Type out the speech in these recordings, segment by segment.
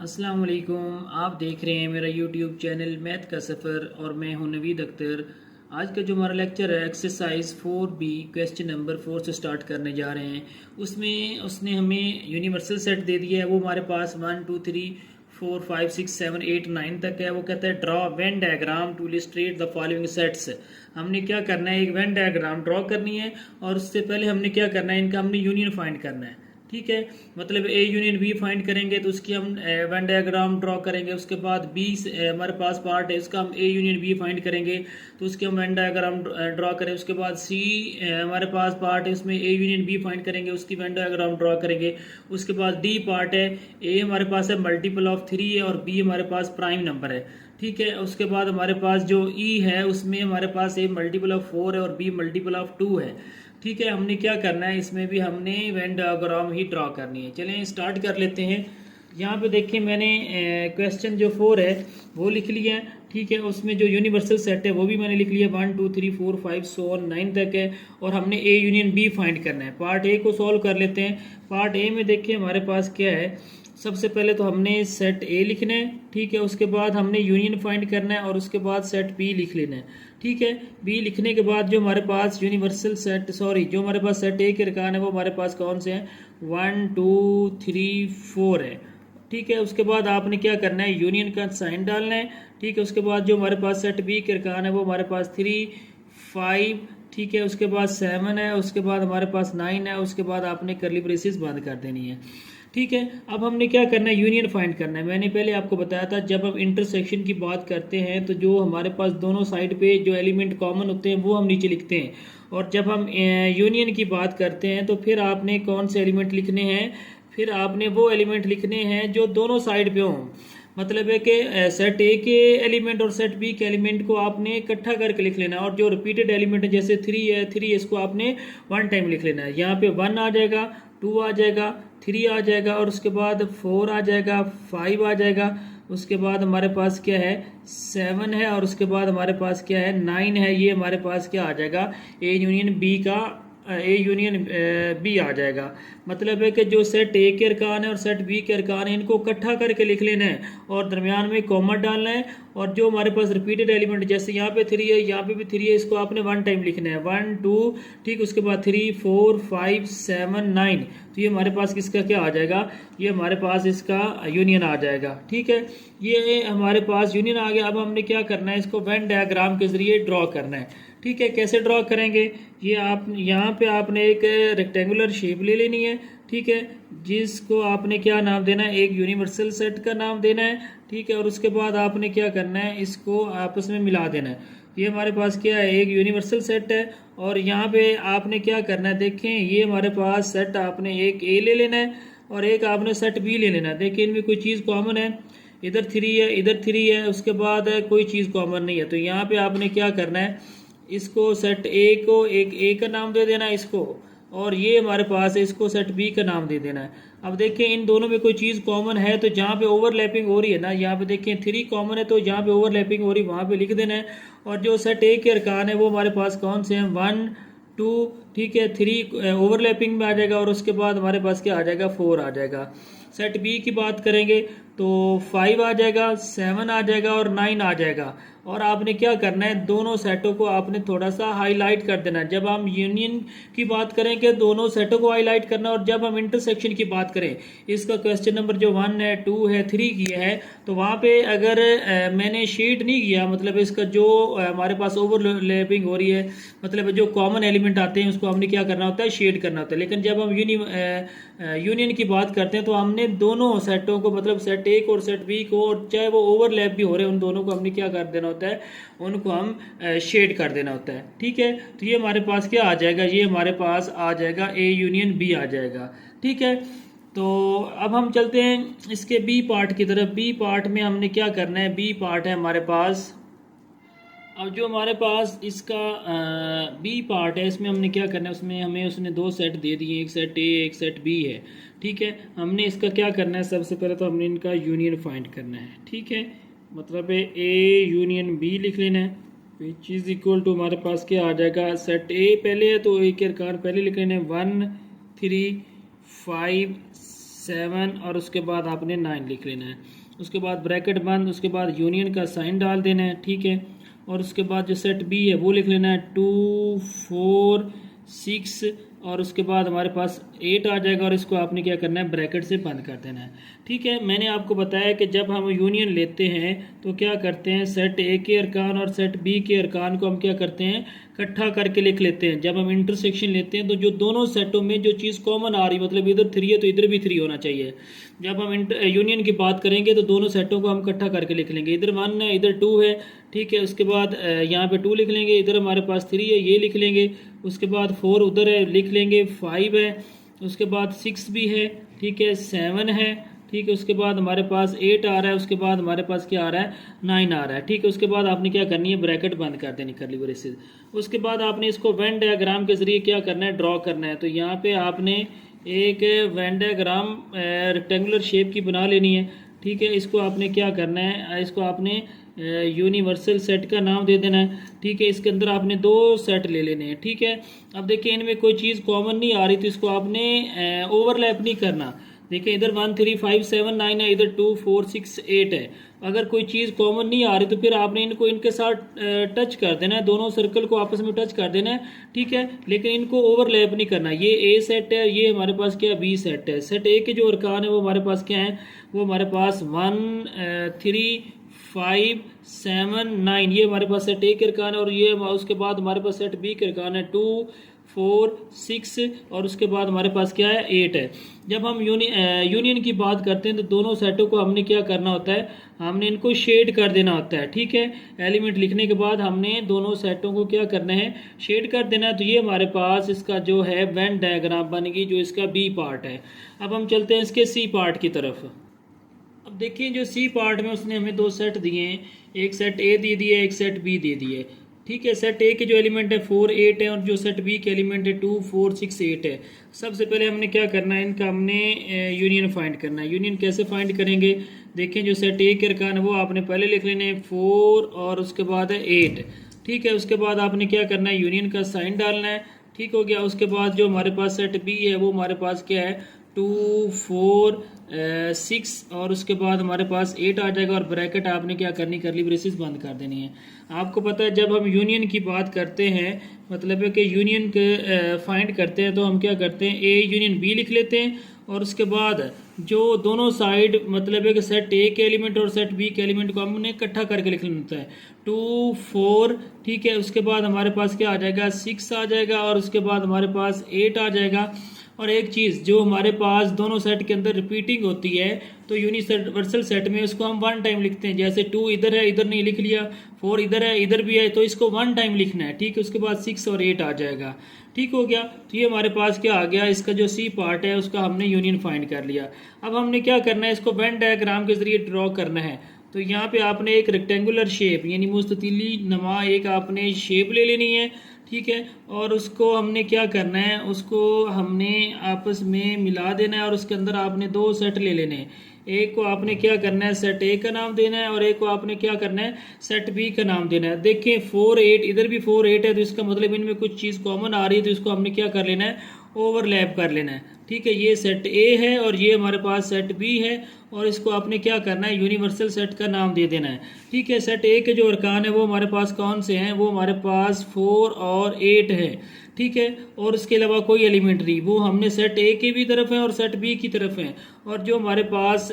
अस्सलाम वालेकुम। आप देख रहे हैं मेरा यूट्यूब चैनल मैथ का सफ़र और मैं हूं नवीद अख्तर। आज का जो हमारा लेक्चर है एक्सरसाइज 4B क्वेश्चन नंबर 4 से स्टार्ट करने जा रहे हैं। उसमें उसने हमें यूनिवर्सल सेट दे दिया है। वो हमारे पास 1 2 3 4 5 6 7 8 9 तक है। वो कहता है draw Venn diagram to illustrate the following sets. हमने क्या करना है, एक वेन डायग्राम ड्रॉ करनी है और उससे पहले हमने क्या करना है, इनका हमने यूनियन फाइंड करना है। ठीक है, मतलब ए यूनियन बी फाइंड करेंगे तो उसकी हम वेन डायग्राम ड्रॉ करेंगे। उसके बाद बी हमारे पास पार्ट है, उसका हम ए यूनियन बी फाइंड करेंगे तो उसकी हम वेन डायग्राम ड्रॉ करें। उसके बाद सी हमारे पास पार्ट है, उसमें ए यूनियन बी फाइंड करेंगे, उसकी वेन डायग्राम ड्रॉ करेंगे। उसके बाद डी पार्ट है, ए हमारे पास है मल्टीपल ऑफ 3 है और बी हमारे पास प्राइम नंबर है। ठीक है, उसके बाद हमारे पास जो ई है उसमें हमारे पास ए मल्टीपल ऑफ 4 है और बी मल्टीपल ऑफ 2 है। ठीक है, हमने क्या करना है, इसमें भी हमने वेन डायग्राम ही ड्रॉ करनी है। चलें स्टार्ट कर लेते हैं। यहाँ पे देखिए मैंने क्वेश्चन जो 4 है वो लिख लिया है। ठीक है, उसमें जो यूनिवर्सल सेट है वो भी मैंने लिख लिया, 1 2 3 4 5 सो 9 तक है और हमने ए यूनियन बी फाइंड करना है। पार्ट ए को सॉल्व कर लेते हैं। पार्ट ए में देखिए हमारे पास क्या है, सबसे पहले तो हमने सेट ए लिखना है। ठीक है, उसके बाद हमने यूनियन फाइंड करना है और उसके बाद सेट बी लिख लेना है। ठीक है, बी लिखने के बाद जो हमारे पास यूनिवर्सल सेट जो हमारे पास सेट ए के अरकान है वो हमारे पास कौन से हैं, 1 2 3 4 है। ठीक है, उसके बाद आपने क्या करना है, यूनियन का साइन डालना है। ठीक है, उसके बाद जो हमारे पास सेट बी के अरकान है वो हमारे पास 3 5, ठीक है, उसके बाद 7 है, उसके बाद हमारे पास 9 है, उसके बाद आपने करली ब्रेसेस बंद कर देनी है। ठीक है, अब हमने क्या करना है, यूनियन फाइंड करना है। मैंने पहले आपको बताया था जब हम इंटरसेक्शन की बात करते हैं तो जो हमारे पास दोनों साइड पे जो एलिमेंट कॉमन होते हैं वो हम नीचे लिखते हैं, और जब हम यूनियन की बात करते हैं तो फिर आपने कौन से एलिमेंट लिखने हैं, फिर आपने वो एलिमेंट लिखने हैं जो दोनों साइड पे हों। मतलब है कि सेट ए के एलिमेंट और सेट बी के एलिमेंट को आपने इकट्ठा करके लिख लेना है, और जो रिपीटेड एलिमेंट है जैसे 3 है, 3 इसको आपने 1 टाइम लिख लेना है। यहाँ पे 1 आ जाएगा, 2 आ जाएगा, 3 आ जाएगा और उसके बाद 4 आ जाएगा, 5 आ जाएगा, उसके बाद हमारे पास क्या है 7 है और उसके बाद हमारे पास क्या है 9 है। ये हमारे पास क्या आ जाएगा, ए यूनियन बी का ए यूनियन बी आ जाएगा। मतलब है कि जो सेट ए के अरकान है और सेट बी के अरकान है इनको इकट्ठा करके लिख लेना है और दरमियान में कॉमा डालना है, और जो हमारे पास रिपीटेड एलिमेंट जैसे यहाँ पे 3 है, यहाँ पे भी 3 है, इसको आपने 1 टाइम लिखना है, 1 2, ठीक, उसके बाद 3 4 5 7 9। तो ये हमारे पास किसका क्या आ जाएगा, ये हमारे पास इसका यूनियन आ जाएगा। ठीक है, ये हमारे पास यूनियन आ गया। अब हमने क्या करना है, इसको वेन डायग्राम के जरिए ड्रॉ करना है। ठीक है, कैसे ड्रॉ करेंगे, ये आप यहाँ पे आपने एक रेक्टेंगुलर शेप ले लेनी है। ठीक है, जिसको आपने क्या नाम देना है, एक यूनिवर्सल सेट का नाम देना है। ठीक है, और उसके बाद आपने क्या करना है, इसको आपस में मिला देना है। ये हमारे पास क्या है, एक यूनिवर्सल सेट है और यहाँ पे आपने क्या करना है, देखें ये हमारे पास सेट आपने एक ए ले लेना है और एक आपने सेट बी ले लेना है। देखिए इनमें कोई चीज़ कॉमन है, इधर 3 है, इधर 3 है, उसके बाद कोई चीज़ कॉमन नहीं है। तो यहाँ पे आपने क्या करना है, इसको सेट ए को एक ए का नाम दे देना है इसको, और ये हमारे पास है, इसको सेट बी का नाम दे देना है। अब देखें इन दोनों में कोई चीज़ कॉमन है तो जहाँ पे ओवरलैपिंग हो रही है ना, यहाँ पे देखें 3 कॉमन है तो जहाँ पे ओवरलैपिंग हो रही है वहाँ पे लिख देना है। और जो सेट ए के अरकान है वो हमारे पास कौन से हैं, 1 2, ठीक है, 3 ओवरलैपिंग में आ जाएगा और उसके बाद हमारे पास क्या आ जाएगा, 4 आ जाएगा। सेट बी की बात करेंगे तो 5 आ जाएगा, 7 आ जाएगा और 9 आ जाएगा। और आपने क्या करना है, दोनों सेटों को आपने थोड़ा सा हाईलाइट कर देना है। जब हम यूनियन की बात करेंगे दोनों सेटों को हाईलाइट करना, और जब हम इंटरसेक्शन की बात करें, इसका क्वेश्चन नंबर जो 1 है 2 है 3 किया है तो वहाँ पे अगर मैंने शेड नहीं किया, मतलब इसका जो हमारे पास ओवरलैपिंग हो रही है, मतलब जो कॉमन एलिमेंट आते हैं उसको हमने क्या करना होता है, शेड करना होता है। लेकिन जब हम यूनियन की बात करते हैं तो हमने दोनों सेटों को, मतलब सेट ए को और सेट बी को, और चाहे वो ओवरलैप भी हो रहे हैं उन दोनों को हमने क्या कर देना होता है, उनको हम शेड कर देना होता है। ठीक है, तो ये हमारे पास क्या आ जाएगा, ये हमारे पास आ जाएगा ए यूनियन बी आ जाएगा। ठीक है, तो अब हम चलते हैं इसके बी पार्ट की तरफ। बी पार्ट में हमने क्या करना है, बी पार्ट है हमारे पास, अब जो हमारे पास इसका बी पार्ट है इसमें हमने क्या करना है, उसमें हमें उसने 2 सेट दे दिए, एक सेट ए एक सेट बी है। ठीक है, हमने इसका क्या करना है, सबसे पहले तो हमने इनका यूनियन फाइंड करना है। ठीक है, मतलब ए यूनियन बी लिख लेना है, विच इज़ इक्वल टू हमारे पास क्या आ जाएगा, सेट ए पहले है तो ए के अरकान पहले लिख लेना है, 1 3 5 7 और उसके बाद आपने 9 लिख लेना है। उसके बाद ब्रैकेट बंद, उसके बाद यूनियन का साइन डाल देना है, ठीक है। और उसके बाद जो सेट बी है वो लिख लेना है 2 4 6 और उसके बाद हमारे पास 8 आ जाएगा और इसको आपने क्या करना है ब्रैकेट से बंद कर देना है, ठीक है। मैंने आपको बताया कि जब हम यूनियन लेते हैं तो क्या करते हैं, सेट ए के अरकान और सेट बी के अरकान को हम क्या करते हैं इकट्ठा करके लिख लेते हैं। जब हम इंटरसेक्शन लेते हैं तो जो दोनों सेटों में जो चीज़ कॉमन आ रही मतलब इधर 3 है तो इधर भी 3 होना चाहिए। जब हम यूनियन की बात करेंगे तो दोनों सेटों को हम इकट्ठा करके लिख लेंगे, इधर 1 है इधर 2 है, ठीक है। उसके बाद यहाँ पे 2 लिख लेंगे, इधर हमारे पास 3 है ये लिख लेंगे, उसके बाद 4 उधर है लिख लेंगे, 5 है, उसके बाद 6 भी है, ठीक है, 7 है, ठीक है। उसके बाद हमारे पास 8 आ रहा है, उसके बाद हमारे पास क्या आ रहा है 9 आ रहा है, ठीक है। उसके बाद आपने क्या करनी है ब्रैकेट बंद कर देनी करली ब्रेसेस। उसके बाद आपने इसको वेन डायग्राम के जरिए क्या करना है ड्रॉ करना है। तो यहाँ पे आपने एक वेन डायग्राम रेक्टेंगुलर शेप की बना लेनी है, ठीक है। इसको आपने क्या करना है, इसको आपने यूनिवर्सल सेट का नाम दे देना है, ठीक है। इसके अंदर आपने 2 सेट ले लेने हैं, ठीक है। अब देखिए इनमें कोई चीज़ कॉमन नहीं आ रही तो इसको आपने ओवरलैप नहीं करना। देखिए इधर 1 3 5 7 9 है, इधर 2 4 6 8 है। अगर कोई चीज़ कॉमन नहीं आ रही तो फिर आपने इनको इनके साथ टच कर देना है, दोनों सर्कल को आपस में टच कर देना है, ठीक है। लेकिन इनको ओवरलैप नहीं करना। ये ए सेट है, ये हमारे पास क्या बी सेट है। सेट ए के जो अरकान है वो हमारे पास क्या है, वो हमारे पास 1 3 5 7 9 ये हमारे पास सेट ए के अरकान है। और ये उसके बाद हमारे पास सेट बी के अरकान है 2 4 6 और उसके बाद हमारे पास क्या है 8 है। जब हम यूनियन की बात करते हैं तो दोनों सेटों को हमने क्या करना होता है, हमने इनको शेड कर देना होता है, ठीक है। एलिमेंट लिखने के बाद हमने दोनों सेटों को क्या करना है शेड कर देना है। तो ये हमारे पास इसका जो है वेन डायग्राम बन गई जो इसका बी पार्ट है। अब हम चलते हैं इसके सी पार्ट की तरफ। अब देखिए जो सी पार्ट में उसने हमें 2 सेट दिए हैं, एक सेट ए दे दिया एक सेट बी दे दिए, ठीक है। सेट ए के जो एलिमेंट है 4 8 है और जो सेट बी के एलिमेंट है 2 4 6 8 है। सबसे पहले हमने क्या करना है, इनका हमने यूनियन फाइंड करना है। यूनियन कैसे फाइंड करेंगे, देखें जो सेट ए के अरकान है वो आपने पहले लिख लेने 4 और उसके बाद है 8, ठीक है। उसके बाद आपने क्या करना है यूनियन का साइन डालना है, ठीक हो गया। उसके बाद जो हमारे पास सेट बी है वो हमारे पास क्या है 2 4 6 और उसके बाद हमारे पास 8 आ जाएगा और ब्रैकेट आपने क्या करनी करली ब्रेसेस बंद कर देनी है। आपको पता है जब हम यूनियन की बात करते हैं मतलब है कि यूनियन के फाइंड करते हैं तो हम क्या करते हैं ए यूनियन बी लिख लेते हैं और उसके बाद जो दोनों साइड मतलब है कि सेट ए के एलिमेंट और सेट बी के एलिमेंट को हमने इकट्ठा करके लिख लेना होता है 2 4, ठीक है। उसके बाद हमारे पास क्या आ जाएगा 6 आ जाएगा और उसके बाद हमारे पास 8 आ जाएगा। और एक चीज़ जो हमारे पास दोनों सेट के अंदर रिपीटिंग होती है तो यूनिवर्सल सेट में उसको हम 1 टाइम लिखते हैं। जैसे 2 इधर है इधर नहीं लिख लिया, 4 इधर है इधर भी है तो इसको 1 टाइम लिखना है, ठीक है। उसके बाद 6 और 8 आ जाएगा, ठीक हो गया। तो ये हमारे पास क्या आ गया, इसका जो सी पार्ट है उसका हमने यूनियन फाइंड कर लिया। अब हमने क्या करना है, इसको वेन डायग्राम के जरिए ड्रॉ करना है। तो यहाँ पे आपने एक रेक्टेंगुलर शेप यानी मुस्ततीली नमा एक आपने शेप ले लेनी है, ठीक है। और उसको हमने क्या करना है, उसको हमने आपस में मिला देना है और उसके अंदर आपने 2 सेट ले लेने हैं। एक को आपने क्या करना है सेट ए का नाम देना है और एक को आपने क्या करना है सेट बी का नाम देना है। देखिए 4 8 इधर भी 4 8 है तो इसका मतलब इनमें कुछ चीज़ कॉमन आ रही है तो इसको हमने क्या कर लेना है ओवरलैप कर लेना है, ठीक है। ये सेट ए है और ये हमारे पास सेट बी है और इसको आपने क्या करना है यूनिवर्सल सेट का नाम दे देना है, ठीक है। सेट ए के जो अरकान है वो हमारे पास कौन से हैं, वो हमारे पास 4 और 8 है, ठीक है। और इसके अलावा कोई एलिमेंट नहीं, वो हमने सेट ए की भी तरफ है और सेट बी की तरफ है। और जो हमारे पास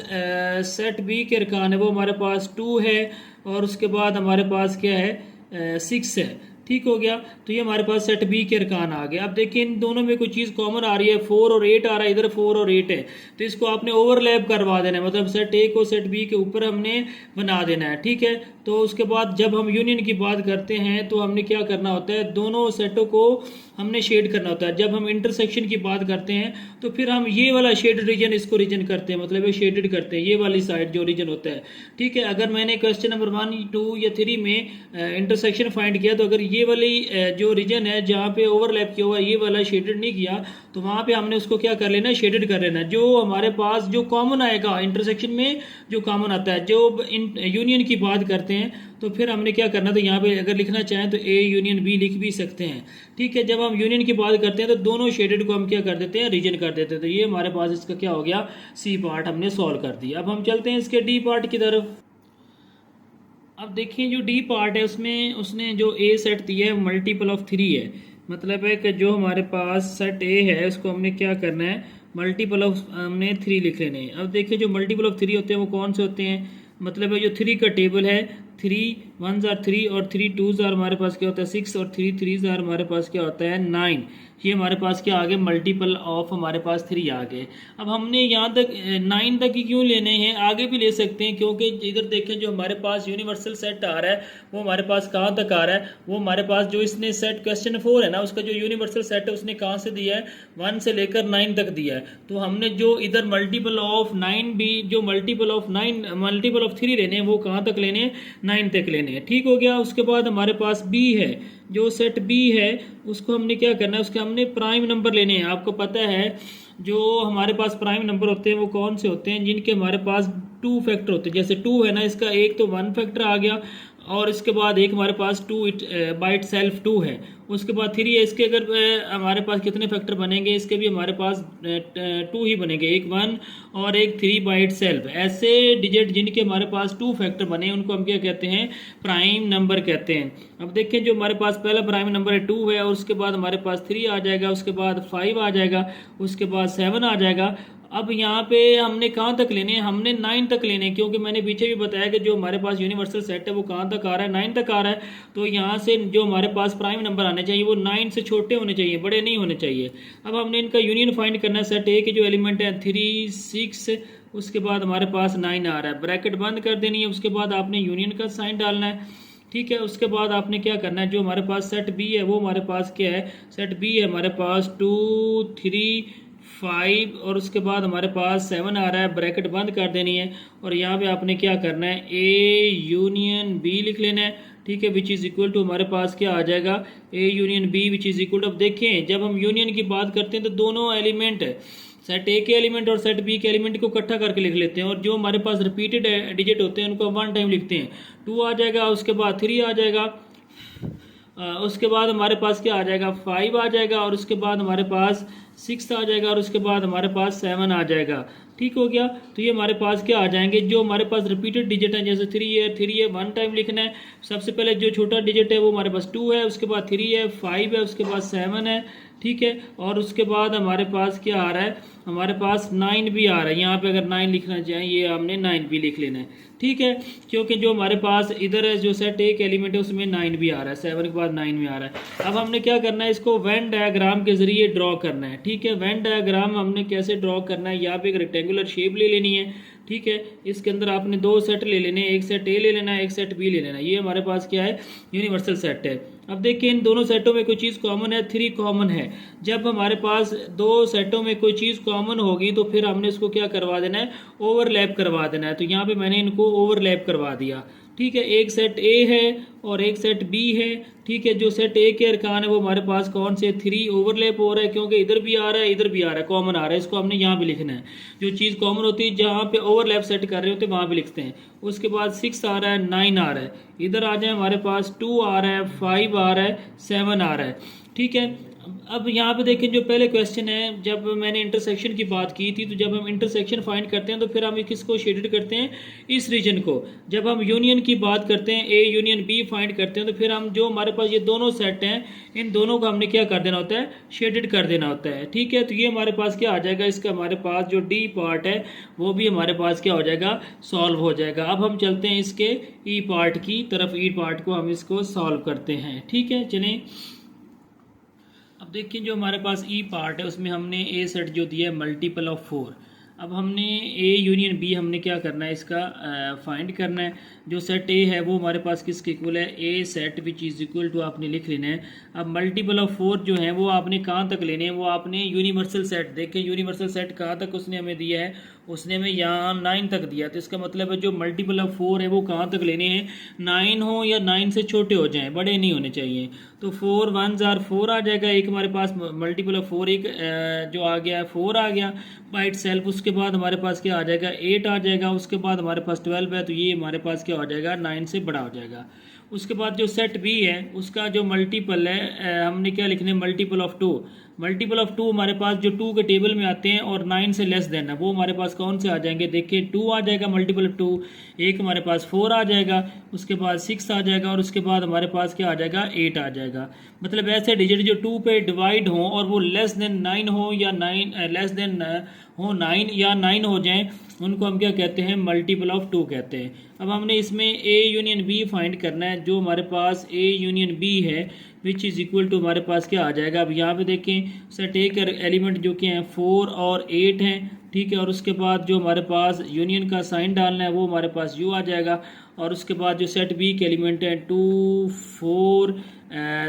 सेट बी के अरकान है वो हमारे पास 2 है और उसके बाद हमारे पास क्या है 6 है, ठीक हो गया। तो ये हमारे पास सेट बी के अरकान आ गए। अब देखिए इन दोनों में कोई चीज़ कॉमन आ रही है 4 और 8 आ रहा है, इधर 4 और 8 है तो इसको आपने ओवरलैप करवा देना है, मतलब सेट ए को सेट बी के ऊपर हमने बना देना है, ठीक है। तो उसके बाद जब हम यूनियन की बात करते हैं तो हमने क्या करना होता है, दोनों सेटों को हमने शेड करना होता है। जब हम इंटरसेक्शन की बात करते हैं तो फिर हम ये वाला शेडेड रीजन इसको रीजन करते हैं, मतलब ये शेडेड करते हैं ये वाली साइड जो रीजन होता है, ठीक है। अगर मैंने क्वेश्चन नंबर 1 2 या 3 में इंटरसेक्शन फाइंड किया तो अगर ये वाली जो रीजन है जहाँ पे ओवरलैप किया हुआ ये वाला शेडेड नहीं किया तो वहाँ पे हमने उसको क्या कर लेना है शेडेड कर लेना है। जो हमारे पास जो कॉमन आएगा इंटरसेक्शन में जो कॉमन आता है, जो यूनियन की बात करते हैं तो फिर हमने क्या करना, तो यहाँ पे अगर लिखना चाहें तो ए यूनियन बी लिख भी सकते हैं, ठीक है। जब हम हम यूनियन की बात करते हैं तो दोनों शेडेड को हम क्या कर देते हैं, रीजन कर देते हैं। तो ये हमारे पास इसका क्या हो गया, सी पार्ट हमने सॉल्व कर दिया। अब हम चलते हैं इसके डी पार्ट की तरफ। अब देखिए जो डी पार्ट है उसमें उसने जो ए सेट दिया है मल्टीपल ऑफ 3 है। मतलब है कि जो हमारे पास सेट ए है उसको हमने क्या करना है, मल्टीपल ऑफ हमने 3 लिख लेने हैं। अब देखिए जो मल्टीपल ऑफ 3 होते हैं वो कौन से होते हैं, मतलब है जो 3 का टेबल है, 3 1s आर 3 और 3 2s आर हमारे पास क्या होता है 6 और 3 3s आर हमारे पास क्या होता है 9। ये हमारे पास क्या आ गए, मल्टीपल ऑफ हमारे पास 3 आ गए। अब हमने यहाँ तक 9 तक ही क्यों लेने हैं, आगे भी ले सकते हैं, क्योंकि इधर देखें जो हमारे पास यूनिवर्सल सेट आ रहा है वो हमारे पास कहाँ तक आ रहा है, वो हमारे पास जो इसने सेट क्वेश्चन 4 है ना उसका जो यूनिवर्सल सेट है उसने कहाँ से दिया है, 1 से लेकर 9 तक दिया है। तो हमने जो इधर मल्टीपल ऑफ 9 भी, जो मल्टीपल ऑफ 3 लेने हैं वो कहाँ तक लेने हैं, 9 तक लेने हैं। ठीक हो गया। उसके बाद हमारे पास बी है, जो सेट बी है उसको हमने क्या करना है, उसके हमने प्राइम नंबर लेने हैं। आपको पता है जो हमारे पास प्राइम नंबर होते हैं वो कौन से होते हैं, जिनके हमारे पास 2 फैक्टर होते हैं। जैसे 2 है ना, इसका एक तो 1 फैक्टर आ गया और इसके बाद एक हमारे पास 2 बाय इट सेल्फ 2 है। उसके बाद 3 है, इसके अगर हमारे पास कितने फैक्टर बनेंगे, इसके भी हमारे पास 2 ही बनेंगे, एक 1 और एक 3 बाय इट सेल्फ। ऐसे डिजिट जिनके हमारे पास 2 फैक्टर बने उनको हम क्या कहते हैं, प्राइम नंबर कहते हैं। अब देखें जो हमारे पास पहला प्राइम नंबर है 2 है और उसके बाद हमारे पास 3 आ जाएगा, उसके बाद 5 आ जाएगा, उसके बाद 7 आ जाएगा। अब यहाँ पे हमने कहाँ तक लेने हैं, हमने 9 तक लेने हैं, क्योंकि मैंने पीछे भी बताया कि जो हमारे पास यूनिवर्सल सेट है वो कहाँ तक आ रहा है, 9 तक आ रहा है। तो यहाँ से जो हमारे पास प्राइम नंबर आने चाहिए वो 9 से छोटे होने चाहिए, बड़े नहीं होने चाहिए। अब हमने इनका यूनियन फाइंड करना है। सेट ए के जो एलिमेंट है 3 6, उसके बाद हमारे पास 9 आ रहा है, ब्रैकेट बंद कर देनी है। उसके बाद आपने यूनियन का साइन डालना है। ठीक है। उसके बाद आपने क्या करना है, जो हमारे पास सेट बी है वो हमारे पास क्या है, सेट बी है हमारे पास 2 3 5 और उसके बाद हमारे पास 7 आ रहा है, ब्रैकेट बंद कर देनी है। और यहाँ पे आपने क्या करना है, ए यूनियन बी लिख लेना है। ठीक है, विच इज़ इक्वल टू हमारे पास क्या आ जाएगा, A union B which is equal to. अब देखें जब हम यूनियन की बात करते हैं तो दोनों एलिमेंट सेट ए के एलिमेंट और सेट बी के एलिमेंट को इकट्ठा करके लिख लेते हैं, और जो हमारे पास रिपीटेड डिजिट होते हैं उनको 1 टाइम लिखते हैं। 2 आ जाएगा, उसके बाद 3 आ जाएगा, उसके बाद हमारे पास क्या आ जाएगा 5 आ जाएगा, और उसके बाद हमारे पास 6 आ जाएगा, और उसके बाद हमारे पास 7 आ जाएगा। ठीक हो गया। तो ये हमारे पास क्या आ जाएंगे, जो हमारे पास रिपीटेड डिजिट है, जैसे 3 है 1 टाइम लिखना है। सबसे पहले जो छोटा डिजिट है वो हमारे पास 2 है, उसके बाद 3 है, 5 है, उसके बाद 7 है। ठीक है। और उसके बाद हमारे पास क्या आ रहा है, हमारे पास 9 भी आ रहा है। यहाँ पे अगर 9 लिखना चाहें ये हमने 9 भी लिख लेना है। ठीक है, क्योंकि जो हमारे पास इधर है जो सेट एक एलिमेंट है उसमें 9 भी आ रहा है, 7 के बाद 9 भी आ रहा है। अब हमने क्या करना है, इसको वेन डायग्राम के जरिए ड्रॉ करना है। ठीक है, वेन डायग्राम हमने कैसे ड्रॉ करना है, यहाँ पे एक रेक्टेंगुलर शेप ले लेनी है। ठीक है, इसके अंदर आपने 2 सेट ले लेने हैं, एक सेट ए ले लेना है, एक सेट बी ले लेना है। ये हमारे पास क्या है, यूनिवर्सल सेट है। अब देखिए इन दोनों सेटों में कोई चीज़ कॉमन है, 3 कॉमन है। जब हमारे पास 2 सेटों में कोई चीज़ कॉमन होगी तो फिर हमने इसको क्या करवा देना है, ओवरलैप करवा देना है। तो यहाँ पे मैंने इनको ओवरलैप करवा दिया। ठीक है, एक सेट ए है और एक सेट बी है। ठीक है, जो सेट ए के अरकान है वो हमारे पास कौन से 3 ओवरलैप हो रहा है, क्योंकि इधर भी आ रहा है इधर भी आ रहा है, कॉमन आ रहा है। इसको हमने यहाँ पे लिखना है। जो चीज़ कॉमन होती है जहाँ पे ओवरलैप सेट कर रहे होते हैं वहाँ पे लिखते हैं। उसके बाद 6 आ रहा है, 9 आ रहा है, इधर आ जाए हमारे पास 2 आ रहा है, 5 आ रहा है, 7 आ रहा है। ठीक है, अब यहाँ पे देखें जो पहले क्वेश्चन है, जब मैंने इंटरसेक्शन की बात की थी, तो जब हम इंटरसेक्शन फाइंड करते हैं तो फिर हम किसको शेडेड करते हैं, इस रीजन को। जब हम यूनियन की बात करते हैं, ए यूनियन बी फाइंड करते हैं, तो फिर हम जो हमारे पास ये दोनों सेट हैं इन दोनों को हमने क्या कर देना होता है, शेडेड कर देना होता है। ठीक है, तो ये हमारे पास क्या आ जाएगा, इसका हमारे पास जो डी पार्ट है वो भी हमारे पास क्या हो जाएगा, सॉल्व हो जाएगा। अब हम चलते हैं इसके ई पार्ट की तरफ, ई पार्ट को हम इसको सॉल्व करते हैं। ठीक है, चलें। अब देखिए जो हमारे पास ई पार्ट है उसमें हमने ए सेट जो दिया है मल्टीपल ऑफ 4। अब हमने ए यूनियन बी हमने क्या करना है, इसका फाइंड करना है। जो सेट ए है वो हमारे पास किसके इक्वल है, a set which is equal to आपने लिख लेना है। अब मल्टीपल ऑफ 4 जो है वो आपने कहाँ तक लेने हैं, वो आपने यूनिवर्सल सेट, देखें यूनिवर्सल सेट कहाँ तक उसने हमें दिया है, उसने हमें यहाँ 9 तक दिया। तो इसका मतलब है जो मल्टीपल ऑफ 4 है वो कहाँ तक लेने हैं, 9 हो या 9 से छोटे हो जाएं, बड़े नहीं होने चाहिए। तो 4 1s आर 4 आ जाएगा, एक हमारे पास मल्टीपल ऑफ 4 एक जो आ गया 4 आ गया बाय इट सेल्फ। उसके बाद हमारे पास क्या आ जाएगा 8 आ जाएगा, उसके बाद हमारे पास 12 है, तो ये हमारे पास क्या हो जाएगा 9 से बड़ा हो जाएगा। उसके बाद जो सेट बी है उसका जो मल्टीपल है हमने क्या लिखना है, मल्टीपल ऑफ 2। मल्टीपल ऑफ 2 हमारे पास जो 2 के टेबल में आते हैं और 9 से लेस देन है, वो हमारे पास कौन से आ जाएंगे, देखिए 2 आ जाएगा मल्टीपल ऑफ 2, एक हमारे पास 4 आ जाएगा, उसके बाद 6 आ जाएगा और उसके बाद हमारे पास क्या आ जाएगा, 8 आ जाएगा। मतलब ऐसे डिजिट जो 2 पे डिवाइड हो और वो लेस देन 9 हो या 9 लेस देन हो 9 या 9 हो जाएं, उनको हम क्या कहते हैं, मल्टीपल ऑफ 2 कहते हैं। अब हमने इसमें ए यूनियन बी फाइंड करना है। जो हमारे पास ए यूनियन बी है विच इज़ इक्वल टू हमारे पास क्या आ जाएगा, अब यहाँ पे देखें सेट ए के एलिमेंट जो कि हैं 4 और 8 हैं, ठीक है। और उसके बाद जो हमारे पास यूनियन का साइन डालना है वो हमारे पास यू आ जाएगा। और उसके बाद जो सेट बी के एलिमेंट हैं 2 4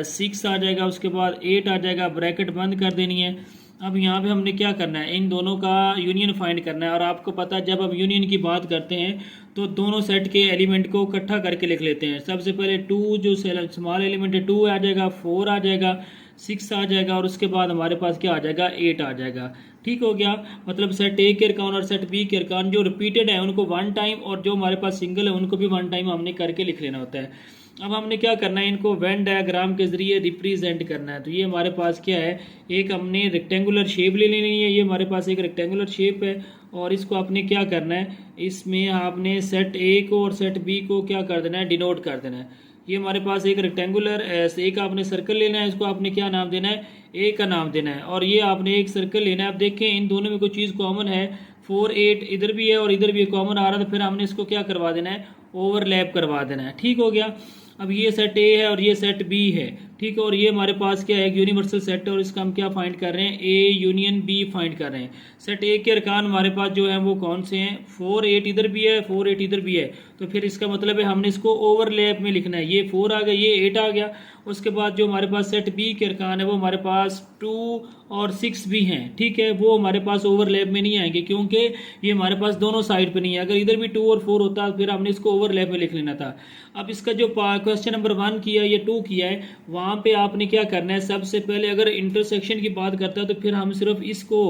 6 आ जाएगा, उसके बाद 8 आ जाएगा, ब्रैकेट बंद कर देनी है। अब यहाँ पे हमने क्या करना है, इन दोनों का यूनियन फाइंड करना है। और आपको पता है जब हम यूनियन की बात करते हैं तो दोनों सेट के एलिमेंट को इकट्ठा करके लिख लेते हैं। सबसे पहले 2 जो स्मॉल एलिमेंट है 2 आ जाएगा, 4 आ जाएगा, 6 आ जाएगा और उसके बाद हमारे पास क्या आ जाएगा, 8 आ जाएगा। ठीक हो गया। मतलब सेट ए के अरकान और सेट बी के अरकान जो रिपीटेड है उनको 1 टाइम और जो हमारे पास सिंगल है उनको भी 1 टाइम हमने करके लिख लेना होता है। अब हमने क्या करना है, इनको वेन डायग्राम के जरिए रिप्रेजेंट करना है। तो ये हमारे पास क्या है, एक हमने रेक्टेंगुलर शेप ले लेनी है। ये हमारे पास एक रेक्टेंगुलर शेप है और इसको आपने क्या करना है, इसमें आपने सेट ए को और सेट बी को क्या कर देना है, डिनोट कर देना है। ये हमारे पास एक रेक्टेंगुलर एक आपने सर्कल लेना है, इसको आपने क्या नाम देना है, ए का नाम देना है। और ये आपने एक सर्कल लेना है। आप देखें इन दोनों में कोई चीज़ कॉमन है, 4 8 इधर भी है और इधर भी कॉमन आ रहा है, तो फिर हमने इसको क्या करवा देना है, ओवरलैप करवा देना है। ठीक हो गया। अब ये सेट ए है और ये सेट बी है, ठीक है। और ये हमारे पास क्या है, एक यूनिवर्सल सेट है और इसका हम क्या फाइंड कर रहे हैं, ए यूनियन बी फाइंड कर रहे हैं। सेट ए के अरकान हमारे पास जो है वो कौन से हैं, 4 8 इधर भी है, 4 8 इधर भी है, तो फिर इसका मतलब है हमने इसको ओवरलैप में लिखना है। ये 4 आ गया, ये 8 आ गया। उसके बाद जो हमारे पास सेट बी के अरकान है वो हमारे पास 2 और 6 भी हैं, ठीक है। वो हमारे पास ओवरलैप में नहीं आएंगे क्योंकि ये हमारे पास दोनों साइड पे नहीं है। अगर इधर भी 2 और 4 होता फिर हमने इसको ओवरलैप में लिख लेना था। अब इसका जो क्वेश्चन नंबर 1 किया या 2 किया है, वहाँ पे आपने क्या करना है, सबसे पहले अगर इंटरसेक्शन की बात करता है तो फिर हम सिर्फ इसको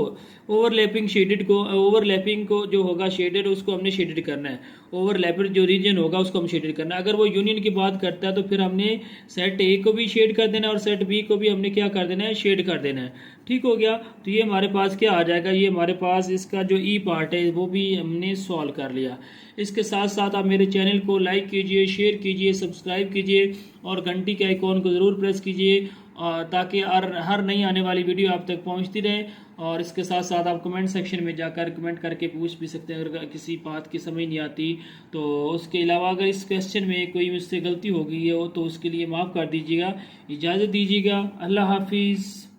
ओवरलैपिंग को जो होगा शेडेड उसको हमने शेडेड करना है। ओवरलैपेड जो रीजन होगा उसको हम शेडेड करना है। अगर वो यूनियन की बात करता है तो फिर हमने सेट ए को भी शेड कर देना है और सेट बी को भी हमने क्या कर देना है, शेड कर देना है। ठीक हो गया। तो ये हमारे पास क्या आ जाएगा, ये हमारे पास इसका जो ई पार्ट है वो भी हमने सॉल्व कर लिया। इसके साथ साथ आप मेरे चैनल को लाइक कीजिए, शेयर कीजिए, सब्सक्राइब कीजिए और घंटी के आइकॉन को ज़रूर प्रेस कीजिए ताकि हर नई आने वाली वीडियो आप तक पहुंचती रहे। और इसके साथ साथ आप कमेंट सेक्शन में जाकर कमेंट करके पूछ भी सकते हैं अगर किसी बात की समझ नहीं आती तो। उसके अलावा अगर इस क्वेश्चन में कोई मुझसे गलती हो गई हो तो उसके लिए माफ़ कर दीजिएगा। इजाज़त दीजिएगा। अल्लाह हाफिज़।